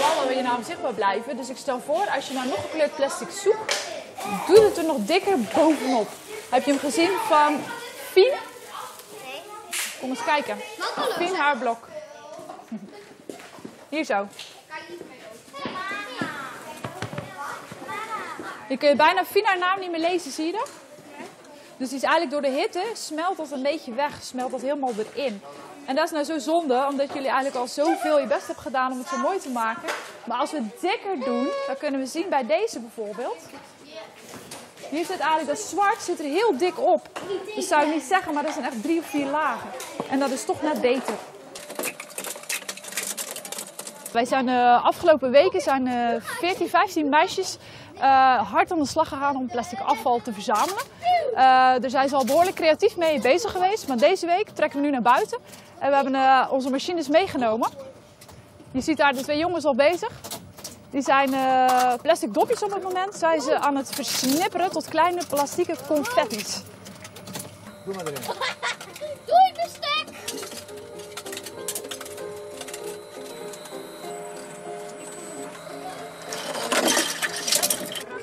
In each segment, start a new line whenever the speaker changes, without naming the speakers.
lallen wil je nou zichtbaar blijven. Dus ik stel voor, als je nou nog gekleurd plastic zoekt, doe het er nog dikker bovenop. Heb je hem gezien van Fien?
Nee.
Kom eens kijken. Fien haarblok. Hier zo. Je kunt bijna Fien haar naam niet meer lezen, zie je dat? Dus die is eigenlijk door de hitte, smelt dat een beetje weg, smelt dat helemaal erin. En dat is nou zo zonde, omdat jullie eigenlijk al zoveel je best hebben gedaan om het zo mooi te maken. Maar als we het dikker doen, dan kunnen we zien bij deze bijvoorbeeld. Hier zit eigenlijk, dat zwart zit er heel dik op. Dat zou ik niet zeggen, maar dat zijn echt 3 of 4 lagen. En dat is toch net beter. Wij zijn afgelopen weken 14, 15 meisjes hard aan de slag gegaan om plastic afval te verzamelen. Daar zijn ze al behoorlijk creatief mee bezig geweest. Maar deze week trekken we nu naar buiten. En we hebben onze machines meegenomen. Je ziet daar de 2 jongens al bezig. Die zijn plastic dopjes op het moment. Zijn ze aan het versnipperen tot kleine plastieke confetti's.
Doe maar erin.
Doei, bestek!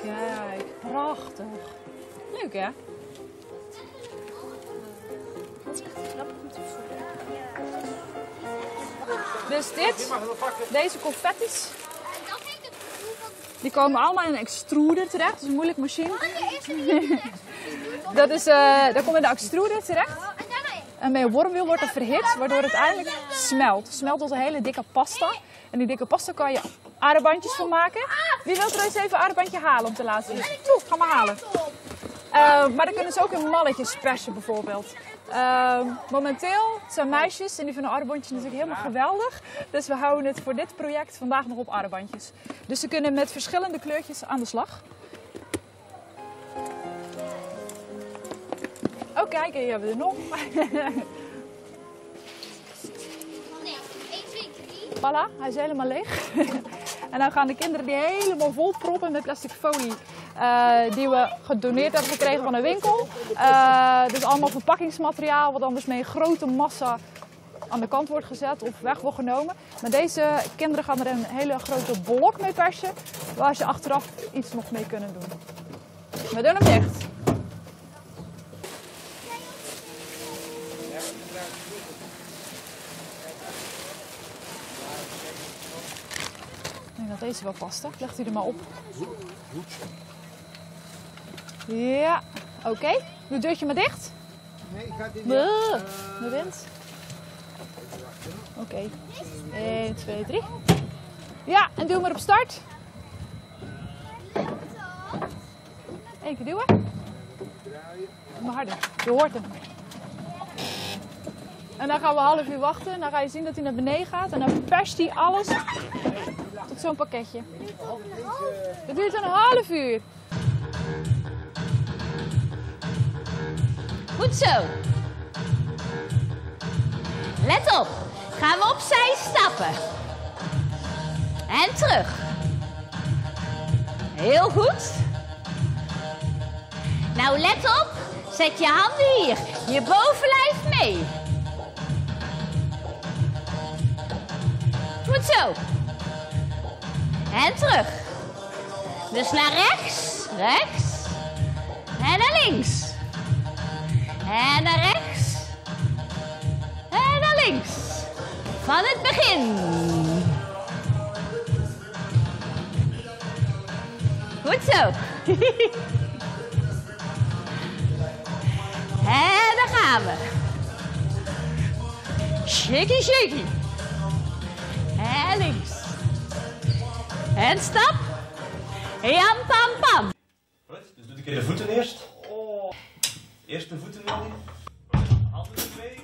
Kijk, prachtig. Leuk hè?
Dat is echt grappig om te voelen.
Dus deze confetti's,
En dan vind ik het gevoel van...
die komen allemaal in een extruder terecht. Dat is een moeilijke machine. Dat komt in de extruder terecht.
En daarna...
En met een wormwiel wordt het verhit, waardoor het uiteindelijk smelt. Het smelt tot een hele dikke pasta. En die dikke pasta kan je aardebandjes van maken. Wie wil er eens even een aardebandje halen om te laten zien? Toe, ga maar halen. Maar dan kunnen ze ook in malletjes persen bijvoorbeeld. Momenteel zijn meisjes en die vinden aardebandjes natuurlijk helemaal geweldig. Dus we houden het voor dit project vandaag nog op aardebandjes. Dus ze kunnen met verschillende kleurtjes aan de slag. Oh kijk, hier hebben we er nog.
Nee, 1, 2, 3.
Voilà, hij is helemaal leeg. En dan gaan de kinderen die helemaal vol proppen met plastic folie. Die we gedoneerd hebben gekregen van een winkel. Dus allemaal verpakkingsmateriaal wat anders mee een grote massa aan de kant wordt gezet of weg wordt genomen. Maar deze kinderen gaan er een hele grote blok mee persen. Waar ze achteraf iets nog mee kunnen doen. We doen hem dicht. Ik denk dat deze wel past, hè? Legt u er maar op. Ja, oké. Doe het deurtje maar dicht.
Nee, ik ga dit
De wind. Oké. 1, 2, 3. Ja, en duw maar op start. 1 keer duwen. Maar harder. Je hoort hem. En dan gaan we een half uur wachten. En dan ga je zien dat hij naar beneden gaat. En dan perst hij alles tot zo'n pakketje. Dat duurt een half uur.
Goed zo. Let op. Gaan we opzij stappen. En terug. Heel goed. Nou, let op. Zet je handen hier. Je bovenlijf mee. Goed zo. En terug. Dus naar rechts. Rechts. En naar links. En naar rechts. En naar links. Van het begin. Goed zo. En daar gaan we. Shaky, shaky. En links. En stap. Jam, pam, pam.
Goed, dus doe ik de voeten eerst. Eerst de voeten weer. Handen erbij.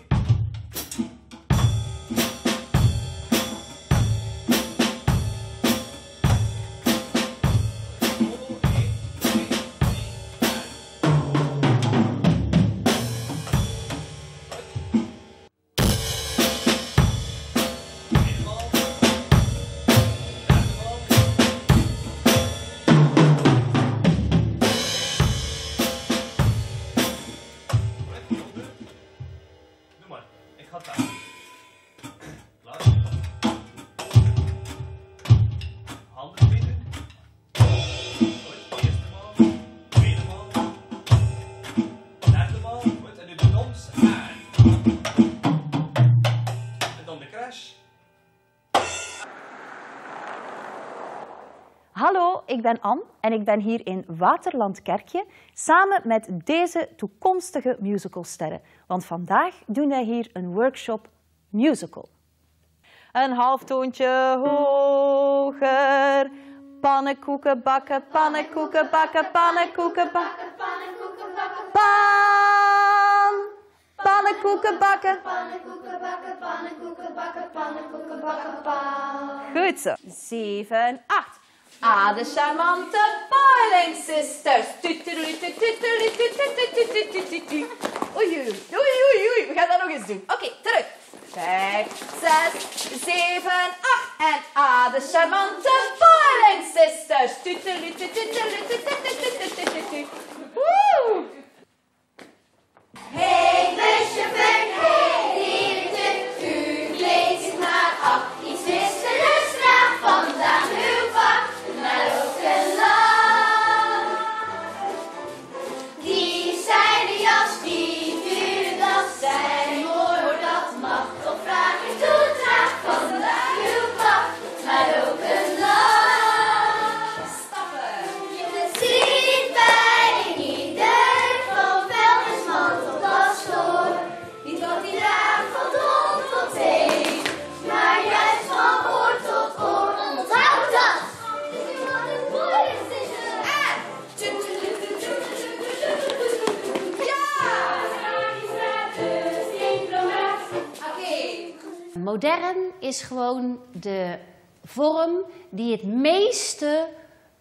Hallo, ik ben Anne en ik ben hier in Waterlandkerkje samen met deze toekomstige musicalsterren. Want vandaag doen wij hier een workshop musical. Een halftoontje hoger, pannenkoeken bakken, pannenkoeken bakken, pannenkoeken bakken, pannenkoeken bakken, pannenkoeken bakken, pannenkoeken bakken, pannenkoeken bakken, pannenkoeken bakken, pan. Goed zo. 7, 8. Ah, de charmante Boiling Sisters. Oei, oei, oei, oei. We gaan dat nog eens doen. Oké, terug. 5, 6, 7, 8. En ah, de charmante Boiling Sisters. Woe!
Hey, buschauffeur, hey, directeur, u kleedt zich maar af. Iets wisselers vraag vandaag uw vak naar Rokeland. Die zijde jas, die dure das, zijn hoor dat mag. Toch vraag je toe, draag vandaag uw vak naar Rokeland.
Stappen.
Je ziet bij ieder van vuilnisman tot das hoor. Niet wat hij draagt van top tot teen, maar juist van oor tot oor. Onthoud dat!
Modern is gewoon de vorm die het meeste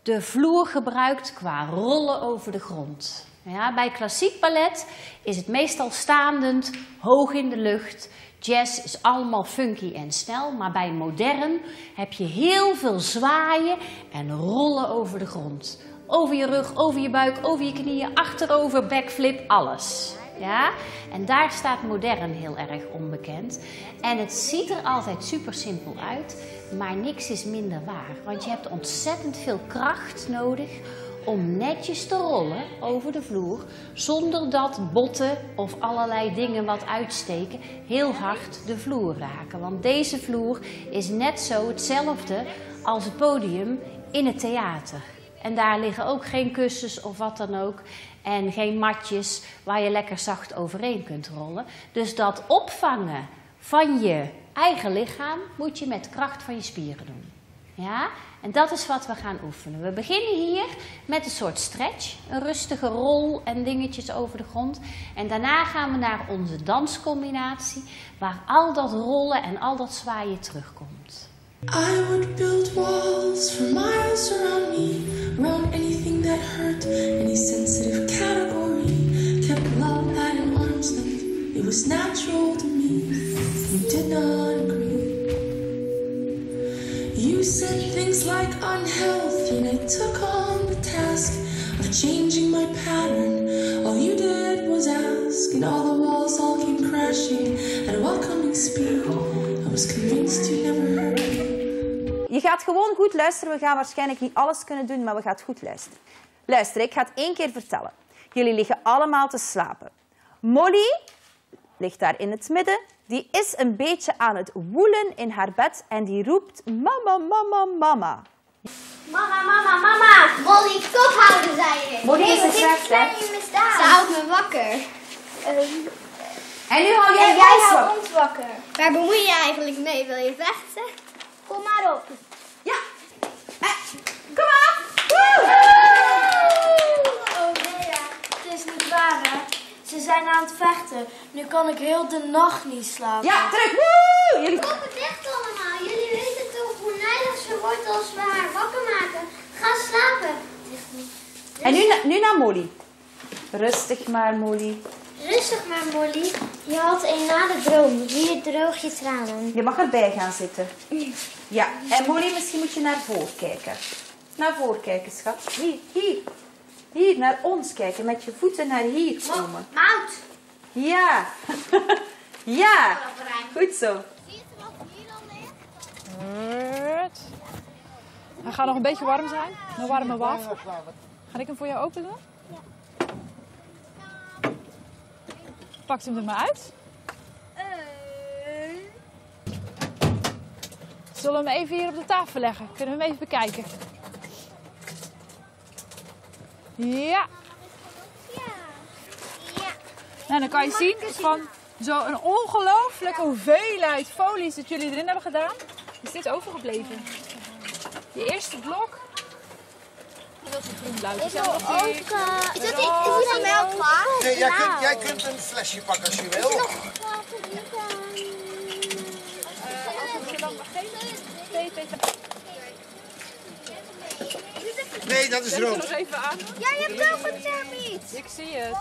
de vloer gebruikt qua rollen over de grond. Ja, bij klassiek ballet is het meestal staandend, hoog in de lucht. Jazz is allemaal funky en snel, maar bij modern heb je heel veel zwaaien en rollen over de grond. Over je rug, over je buik, over je knieën, achterover, backflip, alles. Ja? En daar staat modern heel erg onbekend. En het ziet er altijd super simpel uit, maar niks is minder waar. Want je hebt ontzettend veel kracht nodig om netjes te rollen over de vloer, zonder dat botten of allerlei dingen wat uitsteken heel hard de vloer raken. Want deze vloer is net zo hetzelfde als het podium in het theater. En daar liggen ook geen kussens of wat dan ook. En geen matjes waar je lekker zacht overheen kunt rollen. Dus dat opvangen van je eigen lichaam moet je met kracht van je spieren doen. Ja? En dat is wat we gaan oefenen. We beginnen hier met een soort stretch. Een rustige rol en dingetjes over de grond. En daarna gaan we naar onze danscombinatie, waar al dat rollen en al dat zwaaien terugkomt.
I would build walls for miles around me, around anything that hurt, any sensitive category. Kept love at an arm's length, it was natural to me. We did not agree. You said things like unhealthy, and I took on the task of changing my pattern. All you did was ask, and all the walls all came crashing at a welcoming speed. I was convinced you never heard me.
Je gaat gewoon goed luisteren. We gaan waarschijnlijk niet alles kunnen doen, maar we gaan goed luisteren. Luister, ik ga het 1 keer vertellen. Jullie liggen allemaal te slapen. Molly ligt daar in het midden. Die is een beetje aan het woelen in haar bed en die roept mama, mama, mama.
Mama, mama, mama! Molly, kop houden, zei je.
Molly is een slecht, hè?
Ze houdt me wakker.
En nu hou jij
En jij
ons
houdt
wakker.
ons wakker. Waar bemoei je eigenlijk mee? Wil je vechten? Kom maar op.
Ja. Kom op. Woe!
Oh nee, het is niet waar, hè. Ze zijn aan het vechten. Nu kan ik heel de nacht niet slapen.
Ja, terug. Woe! Jullie...
Open dicht allemaal. Jullie weten toch hoe nijdig ze wordt als we haar wakker maken. Ga slapen.
En nu naar Molly. Rustig maar, Molly.
Rustig maar, Molly. Je had een nare droom. Hier droog je tranen.
Je mag erbij gaan zitten. Ja, en Molly, misschien moet je naar voren kijken. Naar voren kijken, schat. Hier, hier. Hier, naar ons kijken. Met je voeten naar hier komen.
Mout.
Ja. Ja. Goed zo.
Zie je wat hier al ligt?
Hij gaat nog een beetje warm zijn. Een warme wafel. Ga ik hem voor jou open doen? Ja. Pakt hem er maar uit. Zullen we hem even hier op de tafel leggen? Kunnen we hem even bekijken? Ja. Nou, dan kan je zien van zo'n ongelooflijke hoeveelheid folies dat jullie erin hebben gedaan, is dit overgebleven. Je eerste blok. Je wilt het groen-blauw.
Ik wil ook... Is die melk klaar?
Nee, jij kunt een flesje pakken als je wil.
Als we zo lang mag geven.
Nee, dat is
Zet er
rood.
nog even aan.
Ja, je hebt wel een thermiet.
Ik zie het.